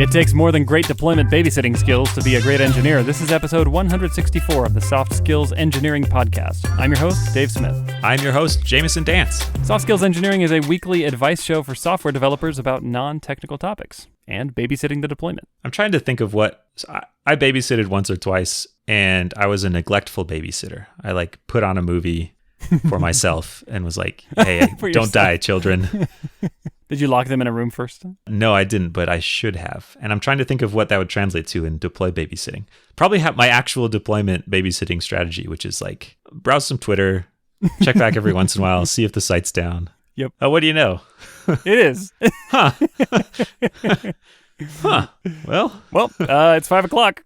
It takes more than great deployment babysitting skills to be a great engineer. This is episode 164 of the Soft Skills Engineering Podcast. I'm your host, Dave Smith. I'm your host, Jamison Dance. Soft Skills Engineering is a weekly advice show for software developers about non-technical topics and babysitting the deployment. I'm trying to think of what... I babysitted once or twice, and I was a neglectful babysitter. I put on a movie for myself and was like, hey, don't die, children. Did you lock them in a room first? No, I didn't, but I should have. And I'm trying to think of what that would translate to in deploy babysitting. Probably have my actual deployment babysitting strategy, which is browse some Twitter, check back every once in a while, see if the site's down. Yep. Oh, what do you know? It is. Huh. Huh. Well, it's 5 o'clock.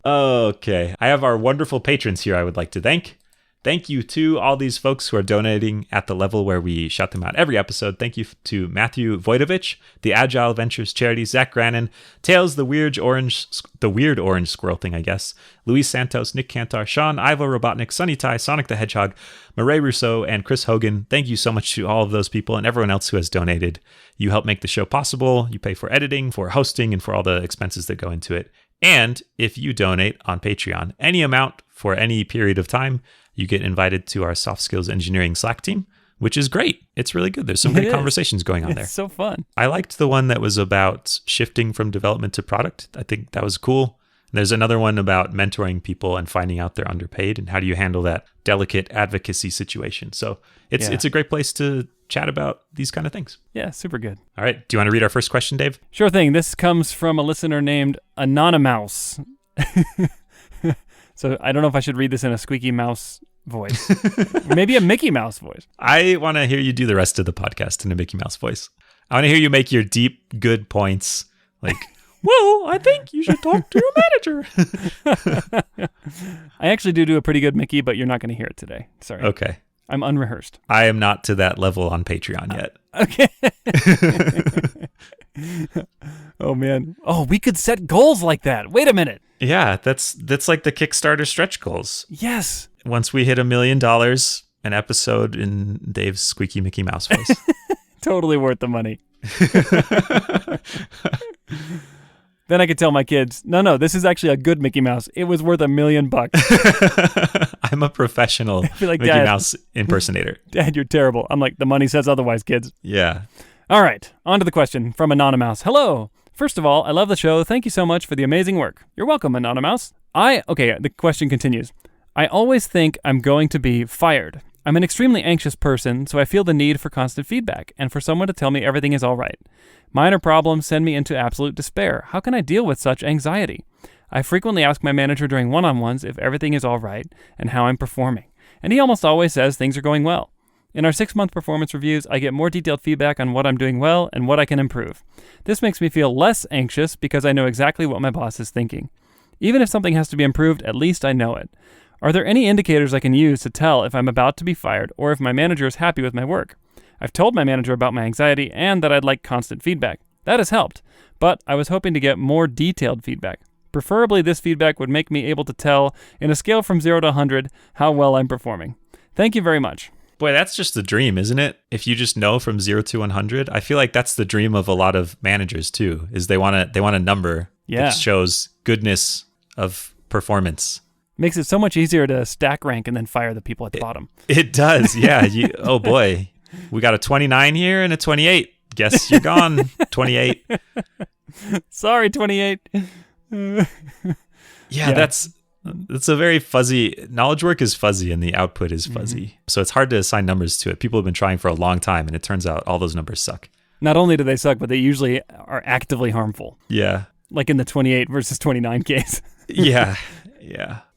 Okay. I have our wonderful patrons here I would like to thank. Thank you to all these folks who are donating at the level where we shout them out every episode. Thank you to Matthew Voidovich, the Agile Ventures Charity, Zach Grannon, Tails, the weird orange squirrel thing, I guess, Luis Santos, Nick Cantor, Sean, Ivo Robotnik, Sunny Ty, Sonic the Hedgehog, Murray Rousseau, and Chris Hogan. Thank you so much to all of those people and everyone else who has donated. You help make the show possible. You pay for editing, for hosting, and for all the expenses that go into it. And if you donate on Patreon, any amount for any period of time, you get invited to our Soft Skills Engineering Slack team, which is great. It's really good. There's some great conversations going on there. It's so fun. I liked the one that was about shifting from development to product. I think that was cool. There's another one about mentoring people and finding out they're underpaid and how do you handle that delicate advocacy situation. So it's a great place to chat about these kind of things. Yeah, super good. All right. Do you want to read our first question, Dave? Sure thing. This comes from a listener named Anonymous. So I don't know if I should read this in a squeaky mouse voice. Maybe a Mickey Mouse voice. I want to hear you do the rest of the podcast in a Mickey Mouse voice. I want to hear you make your deep, good points. Well, I think you should talk to your manager. I actually do a pretty good Mickey, but you're not going to hear it today. Sorry. Okay. I'm unrehearsed. I am not to that level on Patreon yet. Okay. Oh, man. Oh, we could set goals like that. Wait a minute. Yeah, that's like the Kickstarter stretch goals. Yes. Once we hit $1 million, an episode in Dave's squeaky Mickey Mouse voice. Totally worth the money. Then I could tell my kids, no, this is actually a good Mickey Mouse. It was worth $1 million. I'm a professional Mickey Mouse impersonator. Dad, you're terrible. I'm like, the money says otherwise, kids. Yeah. All right, on to the question from Anonymous. Hello. First of all, I love the show. Thank you so much for the amazing work. You're welcome, Anonymous. The question continues. I always think I'm going to be fired. I'm an extremely anxious person, so I feel the need for constant feedback and for someone to tell me everything is all right. Minor problems send me into absolute despair. How can I deal with such anxiety? I frequently ask my manager during one-on-ones if everything is all right and how I'm performing, and he almost always says things are going well. In our 6-month performance reviews, I get more detailed feedback on what I'm doing well and what I can improve. This makes me feel less anxious because I know exactly what my boss is thinking. Even if something has to be improved, at least I know it. Are there any indicators I can use to tell if I'm about to be fired or if my manager is happy with my work? I've told my manager about my anxiety and that I'd like constant feedback. That has helped, but I was hoping to get more detailed feedback. Preferably, this feedback would make me able to tell, in a scale from 0 to 100, how well I'm performing. Thank you very much. Boy, that's just the dream, isn't it? If you just know from 0 to 100, I feel like that's the dream of a lot of managers too, is they want a number that shows goodness of performance. Makes it so much easier to stack rank and then fire the people at the bottom. It does, yeah. Oh boy, we got a 29 here and a 28. Guess you're gone, 28. Sorry, 28. That's a very fuzzy, knowledge work is fuzzy and the output is fuzzy. Mm-hmm. So it's hard to assign numbers to it. People have been trying for a long time and it turns out all those numbers suck. Not only do they suck, but they usually are actively harmful. Yeah. Like in the 28 versus 29 case. Yeah.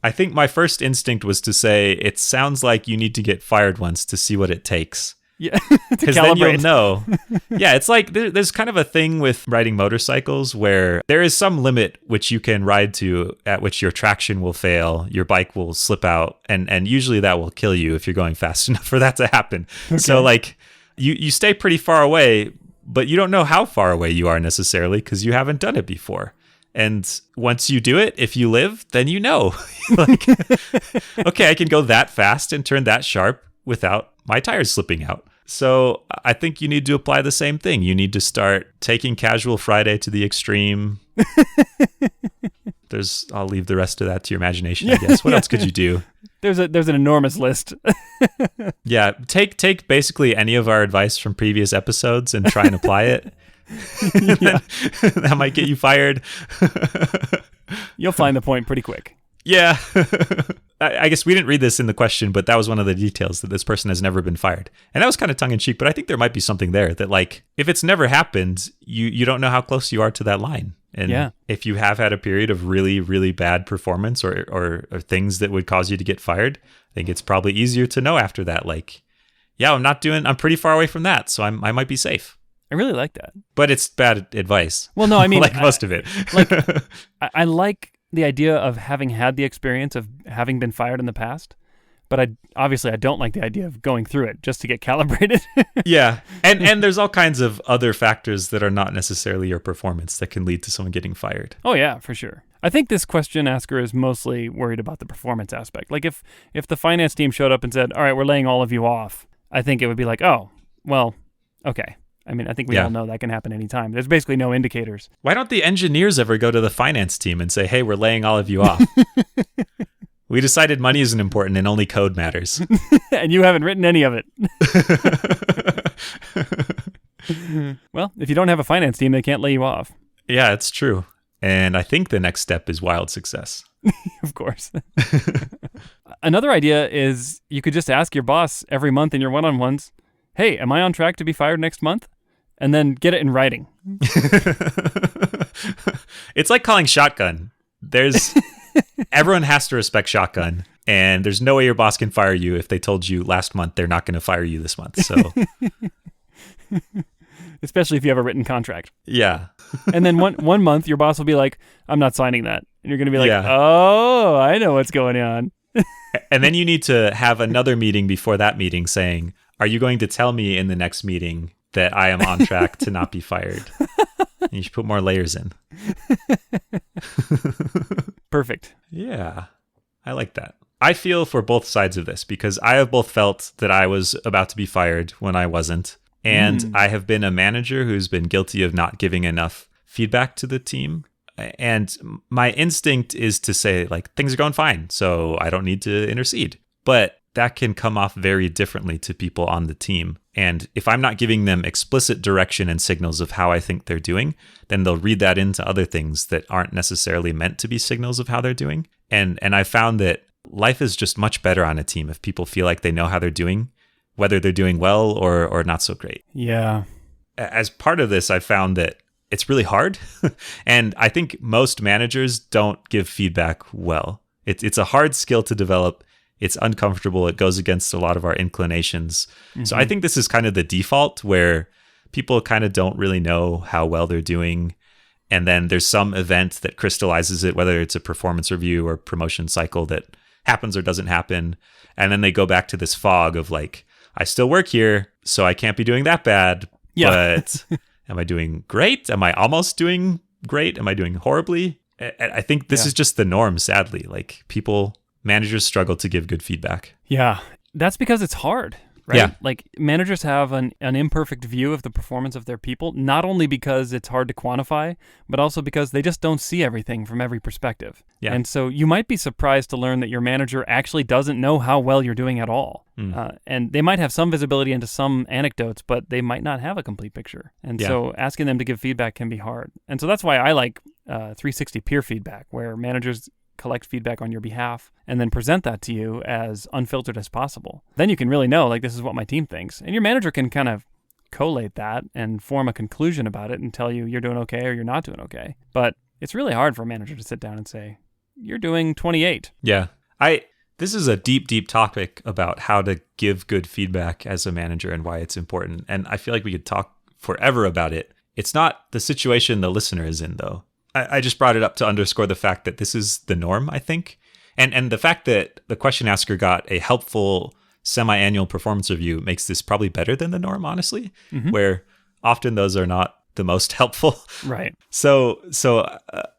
I think my first instinct was to say, it sounds like you need to get fired once to see what it takes. Yeah, because then you'll know. Yeah, it's like there's kind of a thing with riding motorcycles where there is some limit which you can ride to at which your traction will fail, your bike will slip out, and usually that will kill you if you're going fast enough for that to happen. Okay. So you stay pretty far away, but you don't know how far away you are necessarily because you haven't done it before. And once you do it, if you live, then you know. Okay, I can go that fast and turn that sharp without my tires slipping out. So I think you need to apply the same thing. You need to start taking Casual Friday to the extreme. I'll leave the rest of that to your imagination, I guess. What else could you do? There's an enormous list. Yeah, take basically any of our advice from previous episodes and try and apply it. That might get you fired. You'll find the point pretty quick. Yeah. I guess we didn't read this in the question, but that was one of the details, that this person has never been fired. And that was kind of tongue-in-cheek, but I think there might be something there that, like, if it's never happened, you don't know how close you are to that line. And if you have had a period of really, really bad performance or things that would cause you to get fired, I think it's probably easier to know after that, like, yeah, I'm pretty far away from that, so I might be safe. I really like that. But it's bad advice. Well, no, I mean... like most of it. Like, I like the idea of having had the experience of having been fired in the past, but I don't like the idea of going through it just to get calibrated. Yeah. And there's all kinds of other factors that are not necessarily your performance that can lead to someone getting fired. Oh, yeah, for sure. I think this question asker is mostly worried about the performance aspect. Like if the finance team showed up and said, all right, we're laying all of you off, I think it would be like, oh, well, okay. I mean, I think we all know that can happen anytime. There's basically no indicators. Why don't the engineers ever go to the finance team and say, hey, we're laying all of you off? We decided money isn't important and only code matters. And you haven't written any of it. Well, if you don't have a finance team, they can't lay you off. Yeah, it's true. And I think the next step is wild success. Of course. Another idea is you could just ask your boss every month in your one-on-ones, hey, am I on track to be fired next month? And then get it in writing. It's like calling shotgun. Everyone has to respect shotgun, and there's no way your boss can fire you if they told you last month they're not going to fire you this month. So, especially if you have a written contract. Yeah. And then one month your boss will be like, I'm not signing that. And you're going to be like, oh, I know what's going on. And then you need to have another meeting before that meeting saying, are you going to tell me in the next meeting that I am on track to not be fired? And you should put more layers in. Perfect. Yeah, I like that. I feel for both sides of this because I have both felt that I was about to be fired when I wasn't. And I have been a manager who's been guilty of not giving enough feedback to the team. And my instinct is to say, like, things are going fine, so I don't need to intercede. But that can come off very differently to people on the team. And if I'm not giving them explicit direction and signals of how I think they're doing, then they'll read that into other things that aren't necessarily meant to be signals of how they're doing. And I found that life is just much better on a team if people feel like they know how they're doing, whether they're doing well or not so great. Yeah. As part of this, I found that it's really hard. And I think most managers don't give feedback well. It's a hard skill to develop. It's uncomfortable. It goes against a lot of our inclinations. Mm-hmm. So I think this is kind of the default where people kind of don't really know how well they're doing. And then there's some event that crystallizes it, whether it's a performance review or promotion cycle that happens or doesn't happen. And then they go back to this fog of like, I still work here, so I can't be doing that bad. Yeah. But am I doing great? Am I almost doing great? Am I doing horribly? I think this is just the norm, sadly. Like managers struggle to give good feedback. Yeah. That's because it's hard, right? Yeah. Like managers have an imperfect view of the performance of their people, not only because it's hard to quantify, but also because they just don't see everything from every perspective. Yeah. And so you might be surprised to learn that your manager actually doesn't know how well you're doing at all. And they might have some visibility into some anecdotes, but they might not have a complete picture. And so asking them to give feedback can be hard. And so that's why I like 360 peer feedback, where managers collect feedback on your behalf and then present that to you as unfiltered as possible. Then you can really know, like, this is what my team thinks. And your manager can kind of collate that and form a conclusion about it and tell you you're doing okay or you're not doing okay. But it's really hard for a manager to sit down and say, you're doing 28. Yeah. This is a deep, deep topic about how to give good feedback as a manager and why it's important. And I feel like we could talk forever about it. It's not the situation the listener is in, though. I just brought it up to underscore the fact that this is the norm, I think. And the fact that the question asker got a helpful semi-annual performance review makes this probably better than the norm, honestly, where often those are not the most helpful. Right. So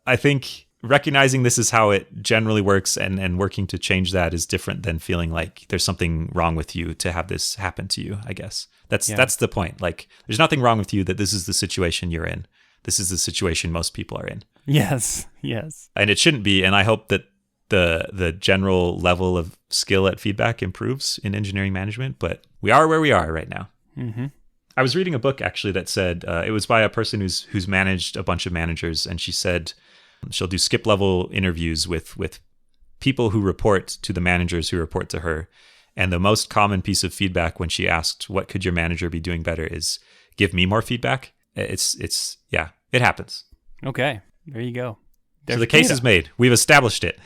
I think recognizing this is how it generally works and working to change that is different than feeling like there's something wrong with you to have this happen to you, I guess. That's the point. Like, there's nothing wrong with you, that this is the situation you're in. This is the situation most people are in. Yes. And it shouldn't be. And I hope that the general level of skill at feedback improves in engineering management, but we are where we are right now. Mm-hmm. I was reading a book actually that said, it was by a person who's managed a bunch of managers, and she said she'll do skip level interviews with people who report to the managers who report to her. And the most common piece of feedback when she asked, what could your manager be doing better, is give me more feedback. It happens. Okay, there you go. So the case is made. We've established it.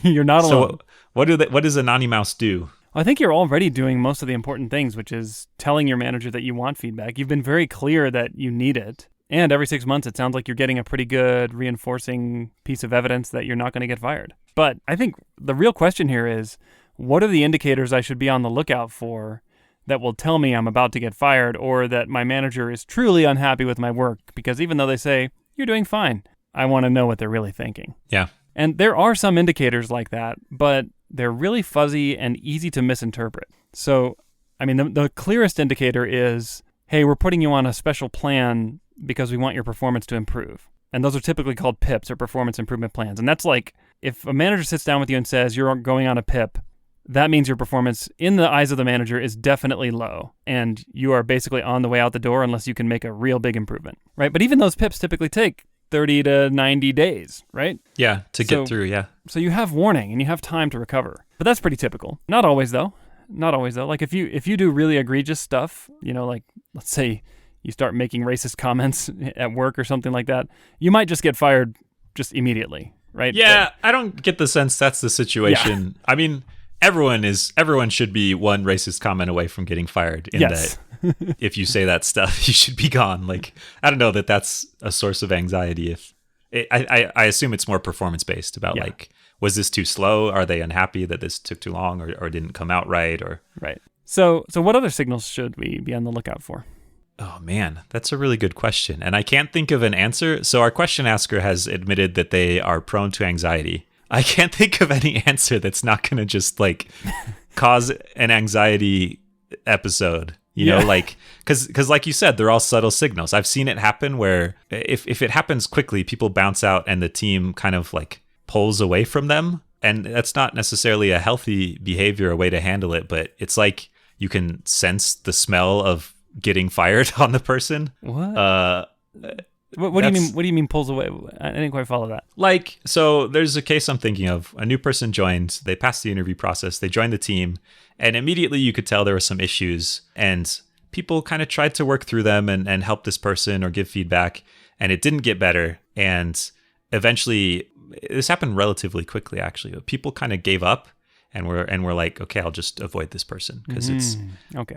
You're not alone. So what does a Nani Mouse do? I think you're already doing most of the important things, which is telling your manager that you want feedback. You've been very clear that you need it. And every 6 months, it sounds like you're getting a pretty good reinforcing piece of evidence that you're not going to get fired. But I think the real question here is, what are the indicators I should be on the lookout for that will tell me I'm about to get fired, or that my manager is truly unhappy with my work? Because even though they say, you're doing fine, I want to know what they're really thinking. Yeah. And there are some indicators like that, but they're really fuzzy and easy to misinterpret. So, I mean, the clearest indicator is, hey, we're putting you on a special plan because we want your performance to improve. And those are typically called PIPs, or performance improvement plans. And that's like, if a manager sits down with you and says you're going on a PIP, that means your performance in the eyes of the manager is definitely low, and you are basically on the way out the door unless you can make a real big improvement, right? But even those PIPs typically take 30 to 90 days, right? Yeah, to get through, yeah. So you have warning and you have time to recover. But that's pretty typical. Not always though. Like if you do really egregious stuff, like let's say you start making racist comments at work or something like that, you might just get fired just immediately, right? Yeah, I don't get the sense that's the situation. Yeah. I mean, everyone should be one racist comment away from getting fired, in that if you say that stuff, you should be gone. Like, I don't know that that's a source of anxiety. I assume it's more performance based about like, was this too slow? Are they unhappy that this took too long or didn't come out right? Right. So what other signals should we be on the lookout for? Oh man, that's a really good question. And I can't think of an answer. So our question asker has admitted that they are prone to anxiety. I can't think of any answer that's not going to just like cause an anxiety episode, you know, like, cause like you said, they're all subtle signals. I've seen it happen where if it happens quickly, people bounce out and the team kind of like pulls away from them. And that's not necessarily a healthy behavior or way to handle it, but it's like you can sense the smell of getting fired on the person. What? What do you mean? What do you mean pulls away? I didn't quite follow that. Like, so there's a case I'm thinking of. A new person joined. They passed the interview process. They joined the team, and immediately you could tell there were some issues. And people kind of tried to work through them and help this person or give feedback, and it didn't get better. And eventually, this happened relatively quickly, actually. But people kind of gave up, and we're like, okay, I'll just avoid this person because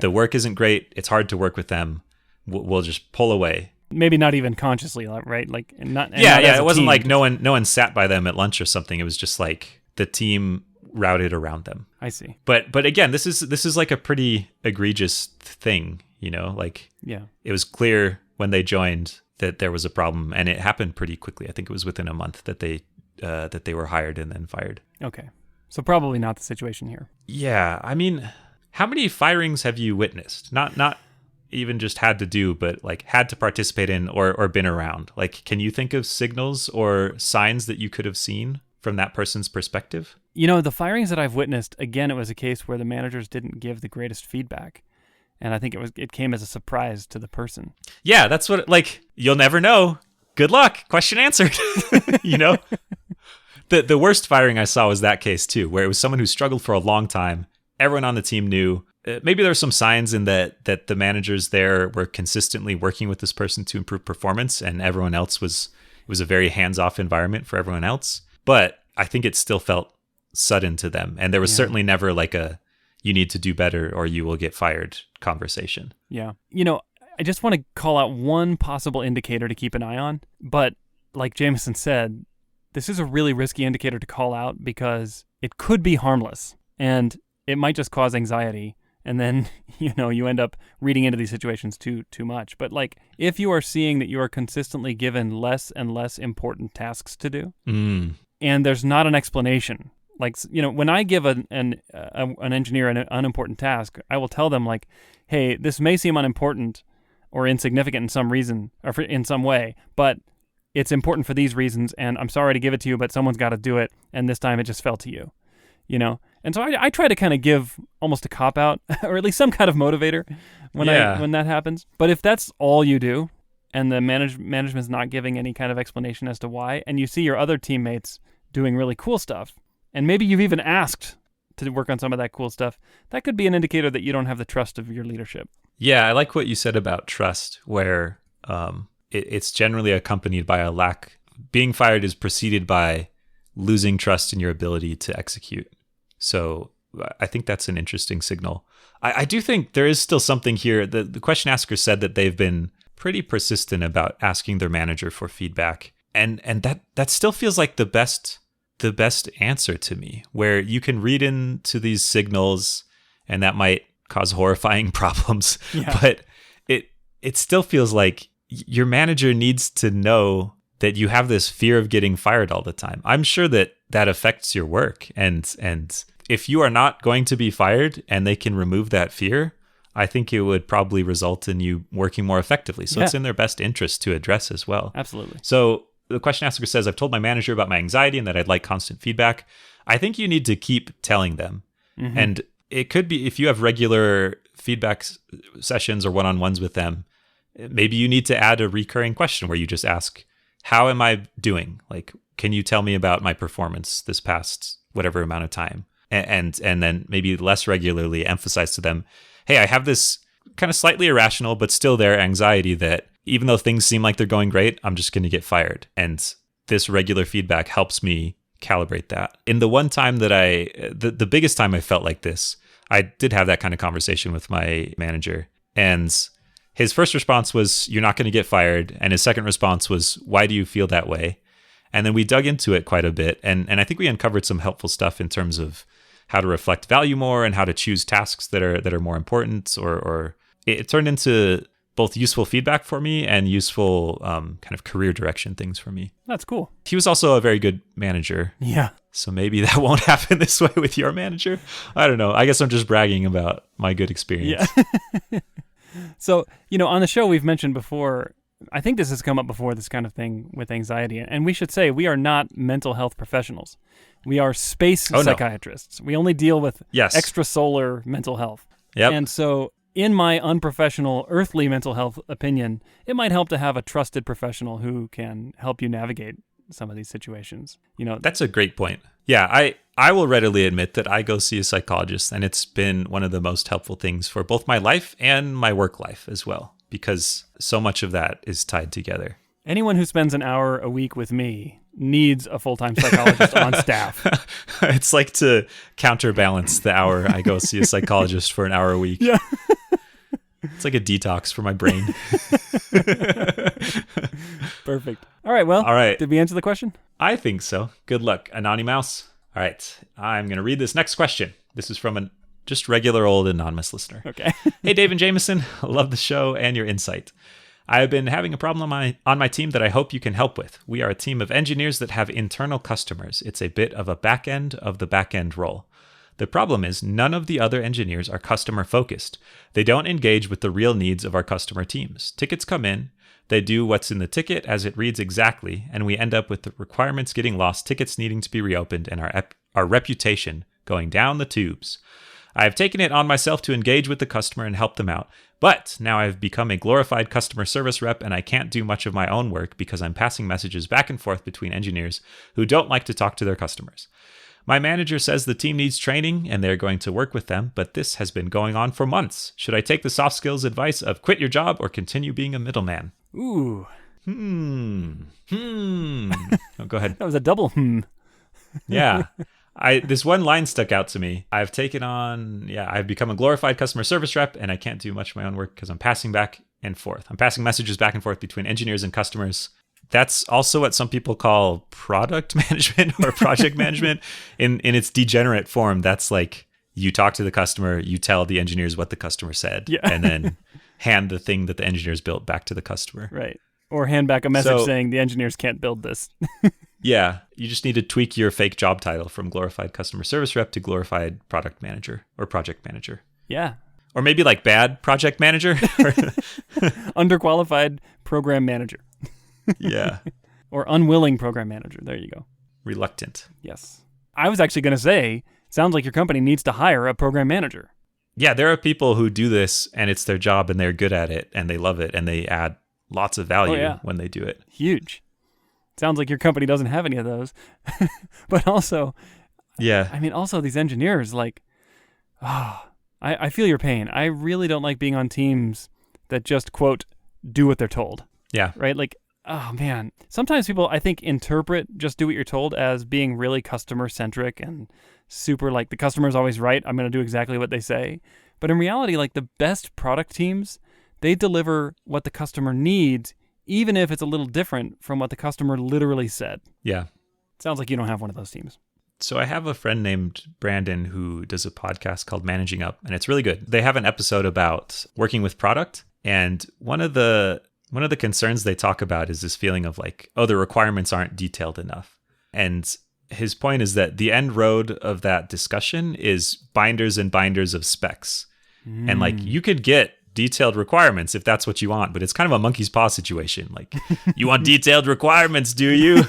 the work isn't great. It's hard to work with them. We'll just pull away. Maybe not even consciously, right? Like, not. It wasn't like no one sat by them at lunch or something. It was just like the team routed around them. I see. But again, this is like a pretty egregious thing, you know. Like, it was clear when they joined that there was a problem, and it happened pretty quickly. I think it was within a month that they were hired and then fired. Okay, so probably not the situation here. Yeah, I mean, how many firings have you witnessed? Not even just had to do, but like had to participate in or been around. Like, can you think of signals or signs that you could have seen from that person's perspective? You know, the firings that I've witnessed, again, it was a case where the managers didn't give the greatest feedback. And I think it came as a surprise to the person. Yeah, that's what, like, you'll never know. Good luck. Question answered. You know? The worst firing I saw was that case too, where it was someone who struggled for a long time. Everyone on the team knew. Maybe there were some signs in that the managers there were consistently working with this person to improve performance, and everyone else it was a very hands-off environment for everyone else. But I think it still felt sudden to them. And there was certainly never like a, you need to do better or you will get fired conversation. Yeah. You know, I just want to call out one possible indicator to keep an eye on. But like Jamison said, this is a really risky indicator to call out because it could be harmless and it might just cause anxiety. And then, you end up reading into these situations too much. But like, if you are seeing that you are consistently given less and less important tasks to do, and there's not an explanation, like, when I give an engineer an unimportant task, I will tell them like, hey, this may seem unimportant or insignificant in some reason or in some way, but it's important for these reasons, and I'm sorry to give it to you, but someone's got to do it, and this time it just fell to you, And so I try to kind of give almost a cop-out, or at least some kind of motivator when that happens. But if that's all you do, and the management's not giving any kind of explanation as to why, and you see your other teammates doing really cool stuff, and maybe you've even asked to work on some of that cool stuff, that could be an indicator that you don't have the trust of your leadership. Yeah, I like what you said about trust, where it's generally accompanied by a lack. Being fired is preceded by losing trust in your ability to execute. So I think that's an interesting signal. I do think there is still something here. The question asker said that they've been pretty persistent about asking their manager for feedback. And that still feels like the best answer to me, where you can read into these signals and that might cause horrifying problems. Yeah. But it still feels like your manager needs to know that you have this fear of getting fired all the time. I'm sure that affects your work. And if you are not going to be fired and they can remove that fear, I think it would probably result in you working more effectively. So It's in their best interest to address as well. Absolutely. So the question asker says, I've told my manager about my anxiety and that I'd like constant feedback. I think you need to keep telling them. Mm-hmm. And it could be, if you have regular feedback sessions or one-on-ones with them, maybe you need to add a recurring question where you just ask, how am I doing? Like, can you tell me about my performance this past whatever amount of time? And then maybe less regularly emphasize to them, hey, I have this kind of slightly irrational, but still there anxiety that even though things seem like they're going great, I'm just going to get fired. And this regular feedback helps me calibrate that. In the one time that the biggest time I felt like this, I did have that kind of conversation with my manager. And his first response was, you're not going to get fired. And his second response was, why do you feel that way? And then we dug into it quite a bit. And I think we uncovered some helpful stuff in terms of how to reflect value more and how to choose tasks that are more important, or it turned into both useful feedback for me and useful kind of career direction things for me. That's cool. He was also a very good manager. Yeah. So maybe that won't happen this way with your manager. I don't know. I guess I'm just bragging about my good experience. Yeah. So, on the show we've mentioned before, I think this has come up before, this kind of thing with anxiety. And we should say we are not mental health professionals. We are space psychiatrists. No. We only deal with extrasolar mental health. Yep. And so in my unprofessional earthly mental health opinion, it might help to have a trusted professional who can help you navigate some of these situations. That's a great point. Yeah, I will readily admit that I go see a psychologist, and it's been one of the most helpful things for both my life and my work life as well, because so much of that is tied together. Anyone who spends an hour a week with me needs a full-time psychologist on staff. It's like to counterbalance the hour I go see a psychologist for an hour a week. Yeah. It's like a detox for my brain. Perfect. All right. Did we answer the question? I think so. Good luck, Anonymous. All right. I'm going to read this next question. This is from a just regular old anonymous listener. Okay. Hey, Dave and Jamison. Love the show and your insight. I have been having a problem on my team that I hope you can help with. We are a team of engineers that have internal customers. It's a bit of a back end of the back end role. The problem is none of the other engineers are customer focused. They don't engage with the real needs of our customer teams. Tickets come in, they do what's in the ticket as it reads exactly, and we end up with the requirements getting lost, tickets needing to be reopened, and our reputation going down the tubes. I have taken it on myself to engage with the customer and help them out. But now I've become a glorified customer service rep, and I can't do much of my own work because I'm passing messages back and forth between engineers who don't like to talk to their customers. My manager says the team needs training and they're going to work with them, but this has been going on for months. Should I take the soft skills advice of quit your job or continue being a middleman? Ooh. Oh, go ahead. That was a double Yeah. This one line stuck out to me. I've become a glorified customer service rep, and I can't do much of my own work because I'm passing back and forth. I'm passing messages back and forth between engineers and customers. That's also what some people call product management or project management in its degenerate form. That's like You talk to the customer, you tell the engineers what the customer said, Yeah. and then hand the thing that the engineers built back to the customer. Right. Or hand back a message So- saying the engineers can't build this. Yeah, you just need to tweak your fake job title from glorified customer service rep to glorified product manager or project manager. Yeah. Or maybe like bad project manager. Underqualified program manager. Yeah, Or unwilling program manager. There you go. reluctant. Yes. I was actually going to say, sounds like your company needs to hire a program manager. Yeah, there are people who do this and it's their job and they're good at it and they love it and they add lots of value when they do it. Huge. Sounds like your company doesn't have any of those. But also, Yeah. I mean, also these engineers, like, I feel your pain. I really don't like being on teams that just, quote, do what they're told. Yeah. Right? Like, oh, man. Sometimes people, I think, interpret just do what you're told as being really customer-centric and super, like, the customer's always right. I'm going to do exactly what they say. But in reality, like, the best product teams, they deliver what the customer needs, even if it's a little different from what the customer literally said. Yeah. Sounds like you don't have one of those teams. So I have a friend named Brandon who does a podcast called Managing Up, and it's really good. They have an episode about working with product, and one of the concerns they talk about is this feeling of like, oh, the requirements aren't detailed enough. And his point is that the end road of that discussion is binders and binders of specs. And like you could get detailed requirements if that's what you want, but it's kind of a monkey's paw situation. Like, you want detailed requirements, do you?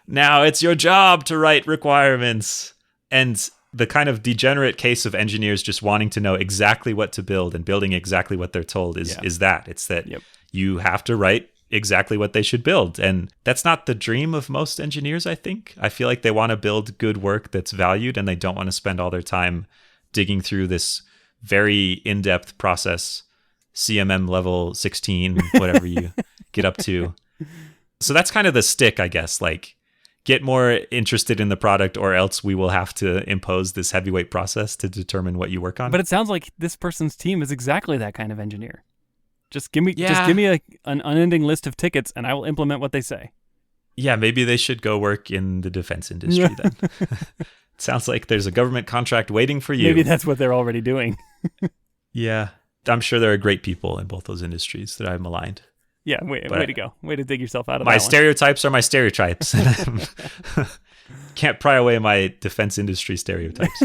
Now it's your job to write requirements. And the kind of degenerate case of engineers just wanting to know exactly what to build and building exactly what they're told is that. It's that you have to write exactly what they should build. And that's not the dream of most engineers, I think. I feel like they want to build good work that's valued and they don't want to spend all their time digging through this very in-depth process, CMM level 16, whatever you get up to. So that's kind of the stick, I guess, like get more interested in the product or else we will have to impose this heavyweight process to determine what you work on. But it sounds like this person's team is exactly that kind of engineer. Just give me an unending list of tickets and I will implement what they say. Yeah, maybe they should go work in the defense industry then. Sounds like there's a government contract waiting for you. Maybe that's what they're already doing. Yeah. I'm sure there are great people in both those industries that I've maligned. Yeah, way to go. Way to dig yourself out of my that stereotypes are my stereotypes. Can't pry away my defense industry stereotypes.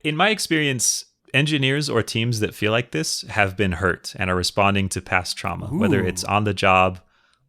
In my experience, engineers or teams that feel like this have been hurt and are responding to past trauma, whether it's on the job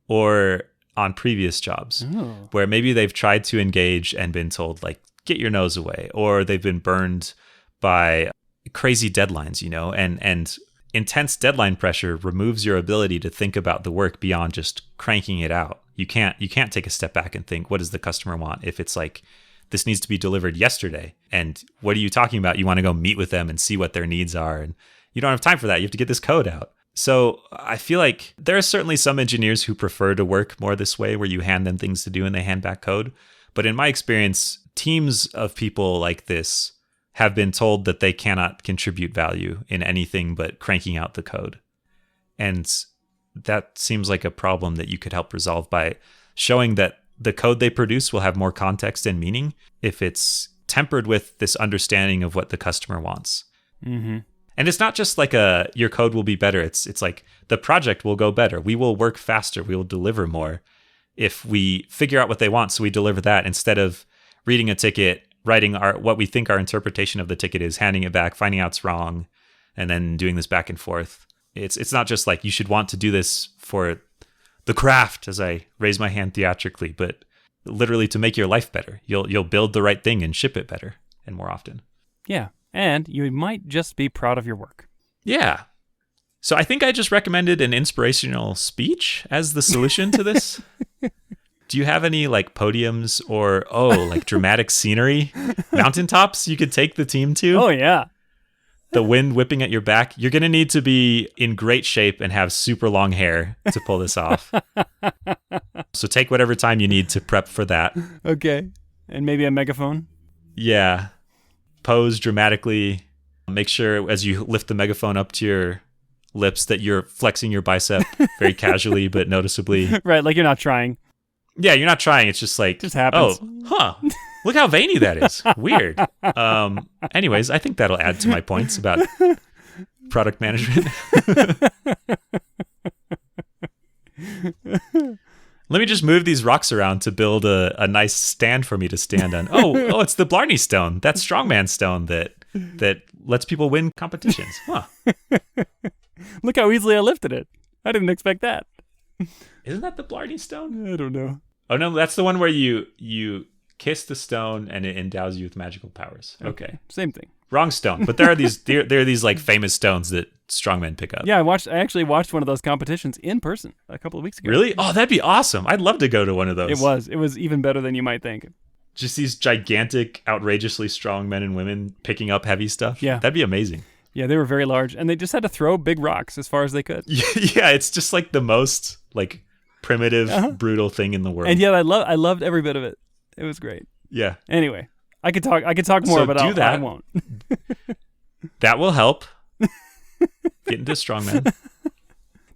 or on previous jobs, where maybe they've tried to engage and been told, like, get your nose away, or they've been burned by crazy deadlines, and intense deadline pressure removes your ability to think about the work beyond just cranking it out. You can't take a step back and think, what does the customer want? If it's like, this needs to be delivered yesterday, and what are you talking about? You want to go meet with them and see what their needs are, and you don't have time for that. You have to get this code out. So I feel like there are certainly some engineers who prefer to work more this way, where you hand them things to do and they hand back code. But in my experience, teams of people like this have been told that they cannot contribute value in anything but cranking out the code. And that seems like a problem that you could help resolve by showing that the code they produce will have more context and meaning if it's tempered with this understanding of what the customer wants. Mm-hmm. And it's not just like your code will be better. It's like the project will go better. We will work faster. We will deliver more if we figure out what they want. So we deliver that instead of reading a ticket, writing what we think our interpretation of the ticket is, handing it back, finding out it's wrong, and then doing this back and forth. It's not just like you should want to do this for the craft, as I raise my hand theatrically, but literally to make your life better. You'll build the right thing and ship it better and more often. Yeah, and you might just be proud of your work. Yeah. So I think I just recommended an inspirational speech as the solution to this. Do you have any like podiums or like dramatic scenery, mountaintops you could take the team to? Oh yeah. The wind whipping at your back. You're going to need to be in great shape and have super long hair to pull this off. So take whatever time you need to prep for that. Okay. And maybe a megaphone? Yeah. Pose dramatically. Make sure as you lift the megaphone up to your lips that you're flexing your bicep very casually but noticeably. Right, like you're not trying. Yeah, you're not trying. It's just like, It just happens. oh, huh. Look how veiny that is. Weird. Anyways, I think that'll add to my points about product management. Let me just move these rocks around to build a nice stand for me to stand on. Oh, it's the Blarney Stone. That strongman stone that lets people win competitions. Huh. Look how easily I lifted it. I didn't expect that. Isn't that the Blarney Stone? I don't know. Oh no, that's the one where you kiss the stone and it endows you with magical powers. Okay. Same thing. Wrong stone. But there are these like famous stones that strongmen pick up. Yeah, I actually watched one of those competitions in person a couple of weeks ago. Really? Oh, that'd be awesome. I'd love to go to one of those. It was even better than you might think. Just these gigantic, outrageously strong men and women picking up heavy stuff. Yeah. That'd be amazing. Yeah, they were very large, and they just had to throw big rocks as far as they could. Yeah, it's just like the most like primitive, brutal thing in the world. And yet I loved every bit of it. It was great. Yeah. Anyway, I could talk more, but I won't. That will help. Get into strongman.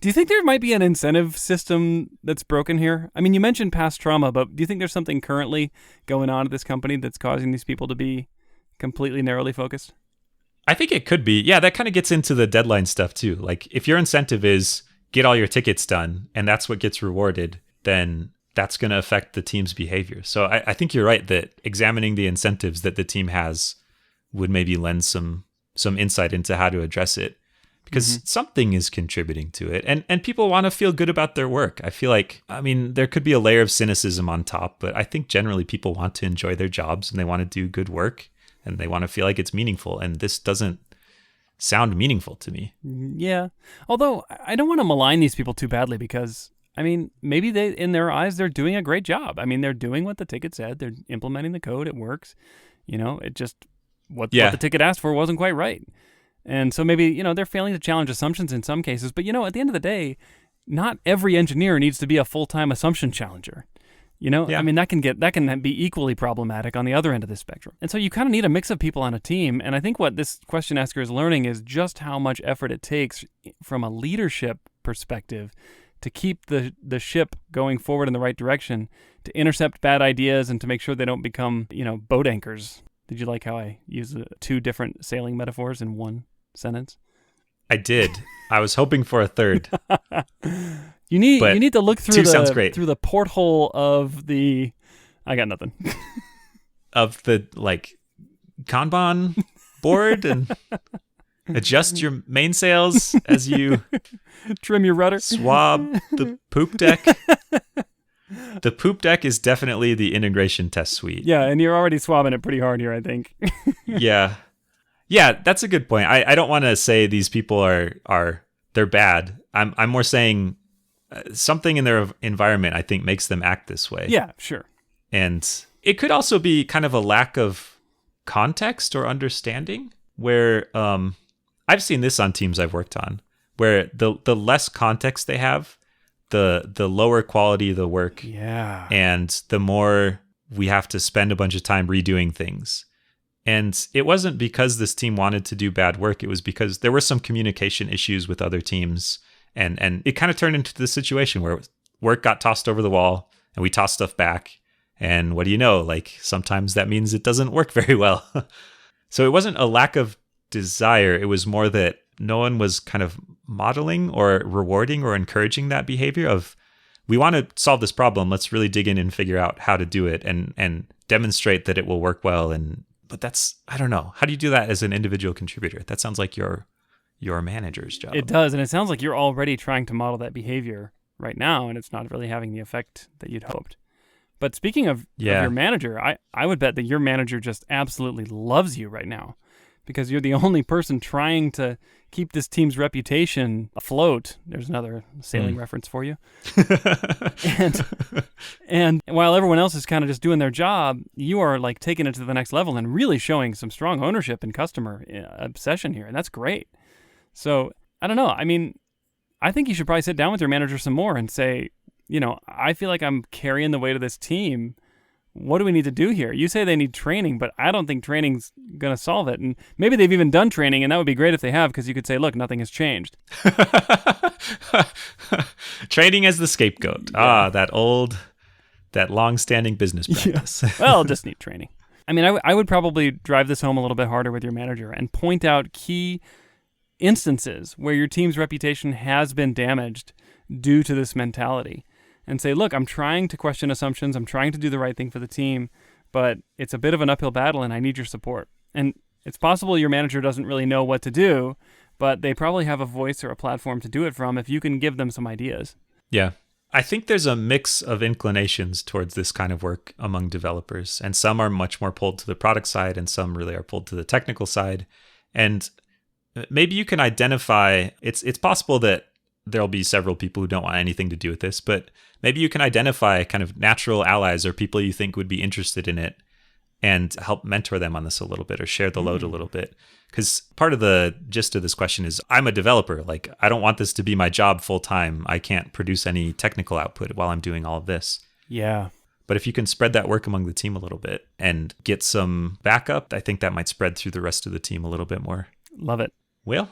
Do you think there might be an incentive system that's broken here? I mean, you mentioned past trauma, but do you think there's something currently going on at this company that's causing these people to be completely narrowly focused? I think it could be. Yeah, that kind of gets into the deadline stuff too. Like if your incentive is get all your tickets done and that's what gets rewarded, then that's going to affect the team's behavior. So I think you're right that examining the incentives that the team has would maybe lend some insight into how to address it, because something is contributing to it. And people want to feel good about their work. I feel like, I mean, there could be a layer of cynicism on top, but I think generally people want to enjoy their jobs and they want to do good work and they want to feel like it's meaningful. And this doesn't sound meaningful to me. Yeah. Although I don't want to malign these people too badly because, I mean, maybe in their eyes, they're doing a great job. I mean, they're doing what the ticket said. They're implementing the code. It works. You know, it just, what the ticket asked for wasn't quite right. And so maybe, they're failing to challenge assumptions in some cases. But, at the end of the day, not every engineer needs to be a full-time assumption challenger. I mean, that can be equally problematic on the other end of the spectrum. And so you kind of need a mix of people on a team. And I think what this question asker is learning is just how much effort it takes from a leadership perspective to keep the ship going forward in the right direction, to intercept bad ideas and to make sure they don't become, boat anchors. Did you like how I used two different sailing metaphors in one sentence? I did. I was hoping for a third. You need to look through the porthole of the. I got nothing. Of the Kanban board and adjust your mainsails as you trim your rudder. Swab the poop deck. The poop deck is definitely the integration test suite. Yeah, and you're already swabbing it pretty hard here, I think. Yeah, that's a good point. I don't want to say these people they're bad. I'm more saying something in their environment I think makes them act this way. Yeah, sure. And it could also be kind of a lack of context or understanding where I've seen this on teams I've worked on, where the less context they have, the lower quality of the work. Yeah. And the more we have to spend a bunch of time redoing things. And it wasn't because this team wanted to do bad work. It was because there were some communication issues with other teams. And it kind of turned into the situation where work got tossed over the wall and we tossed stuff back. And what do you know? Sometimes that means it doesn't work very well. So it wasn't a lack of desire. It was more that no one was kind of modeling or rewarding or encouraging that behavior of, we want to solve this problem. Let's really dig in and figure out how to do it and demonstrate that it will work well. But that's, I don't know. How do you do that as an individual contributor? That sounds like your manager's job. It does. And it sounds like you're already trying to model that behavior right now, and it's not really having the effect that you'd hoped. But speaking of your manager, I would bet that your manager just absolutely loves you right now, because you're the only person trying to keep this team's reputation afloat. There's another sailing reference for you. and while everyone else is kind of just doing their job, you are taking it to the next level and really showing some strong ownership and customer obsession here. And that's great. So I don't know. I mean, I think you should probably sit down with your manager some more and say, I feel like I'm carrying the weight of this team. What do we need to do here? You say they need training, but I don't think training's going to solve it. And maybe they've even done training, and that would be great if they have, because you could say, look, nothing has changed. Training as the scapegoat. Yeah. That old That long-standing business practice. Well, just need training. I mean, I would probably drive this home a little bit harder with your manager and point out key instances where your team's reputation has been damaged due to this mentality. And say, look, I'm trying to question assumptions. I'm trying to do the right thing for the team, but it's a bit of an uphill battle and I need your support. And it's possible your manager doesn't really know what to do, but they probably have a voice or a platform to do it from if you can give them some ideas. Yeah. I think there's a mix of inclinations towards this kind of work among developers, and some are much more pulled to the product side and some really are pulled to the technical side. And maybe you can identify, it's possible that there'll be several people who don't want anything to do with this, but maybe you can identify kind of natural allies or people you think would be interested in it and help mentor them on this a little bit or share the load a little bit. Because part of the gist of this question is, I'm a developer. Like, I don't want this to be my job full time. I can't produce any technical output while I'm doing all of this. Yeah. But if you can spread that work among the team a little bit and get some backup, I think that might spread through the rest of the team a little bit more. Love it. Well,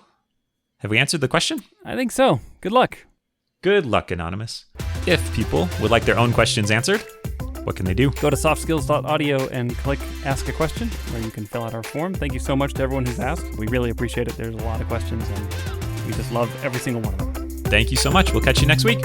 have we answered the question? I think so. Good luck. Good luck, Anonymous. If people would like their own questions answered, what can they do? Go to softskills.audio and click Ask a Question, where you can fill out our form. Thank you so much to everyone who's asked. We really appreciate it. There's a lot of questions, and we just love every single one of them. Thank you so much. We'll catch you next week.